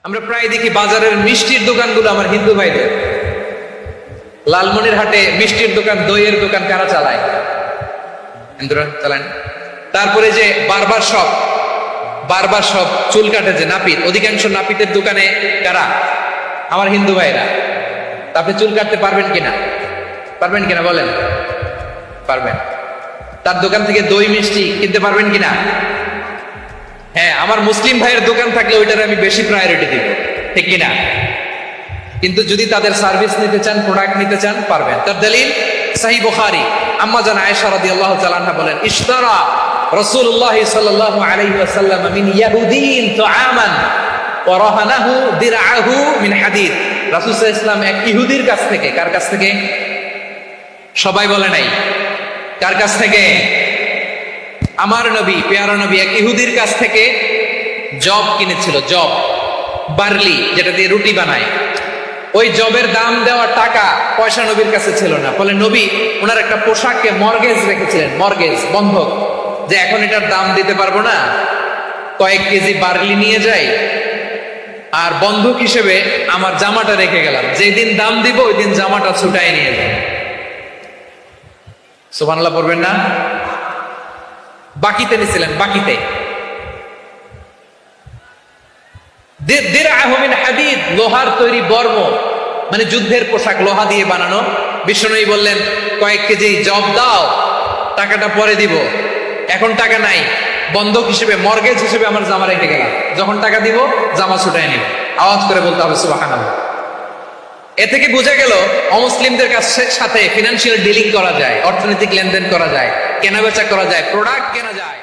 আমরা প্রায় দেখি বাজারের মিষ্টির দোকানগুলো আমার হিন্দু ভাইদের। লালমনির হাটে মিষ্টির দোকান, দইয়ের দোকান কারা চালায়? হিন্দুরা চালায়। তারপরে যে বারবার শপ চুল কাটে যে নাপিত, অধিকাংশ নাপিতের দোকানে কারা? আমার হিন্দু ভাইরা। আপনি চুল কাটতে পারবেন কিনা বলেন? পারবেন। তার দোকান থেকে দই মিষ্টি কিনতে পারবেন কিনা? হ্যাঁ, আমার মুসলিম ভাইয়ের দোকান থাকলে ওইটার আমি বেশি প্রায়োরিটি দিব, ঠিক কিনা? কিন্তু যদি তাদের সার্ভিস নিতে চান, প্রোডাক্ট নিতে চান, পারবেন। তার দলিল সহিহ বুখারী, আম্মা জান আয়েশা রাদিয়াল্লাহু তাআলা আনহা বলেন, ইশতারা রাসূলুল্লাহ সাল্লাল্লাহু আলাইহি ওয়াসাল্লাম মিন ইয়াহুদিন তুআমান ওয়া রাহানাহু দিরআহু মিন হাদিদ। রাসূল সাল্লাল্লাহু আলাইহি ওয়াসাল্লাম এক ইহুদির কাছ থেকে, কার কাছ থেকে? সবাই বলে নাই। কার কাছ থেকে? আমার নবী, পেয়ারা নবী এক ইহুদির কাছ থেকে জব কিনেছিল। জব, বার্লি, যেটা দিয়ে রুটি বানায়। ওই জবের দাম দেওয়া টাকা পয়সা নবীর কাছে ছিল না। ফলে নবী ওনার একটা পোশাককে মর্গেজ রেখেছিলেন, মর্গেজ, বন্ধক, যে এখন এটার দাম দিতে পারবো না, কয়েক কেজি বার্লি নিয়ে যাই আর বন্ধক হিসেবে আমার জামাটা রেখে গেলাম, যেই দিন দাম দিব ওই দিন জামাটা ছুটাই নিয়ে যাই। সুবহানাল্লাহ পড়বেন না? বাকিতে নিছিলেন, বাকিতে। দিরআহু মিন হাদিদ, লোহার তৈরি বর্ম, মানে যুদ্ধের পোশাক, লোহা দিয়ে বানানো। বিষ্ণুনবী বললেন, কয়েক কেজি জব দাও, টাকাটা পরে দিব, এখন টাকা নাই, বন্ধক হিসেবে, মর্গেজ হিসেবে আমার জামা রেখে গেলাম, যখন টাকা দিব জামা ছুটাই নিব। আওয়াজ করে বলতে হবে সুবহানাল্লাহ। এ থেকে বোঝা গেল অমুসলিমদের সাথে ফিনান্সিয়াল ডিলিং করা যায়, অর্থনৈতিক লেনদেন করা যায়, কেনাবেচা করা যায়, প্রোডাক্ট কেনা যায়।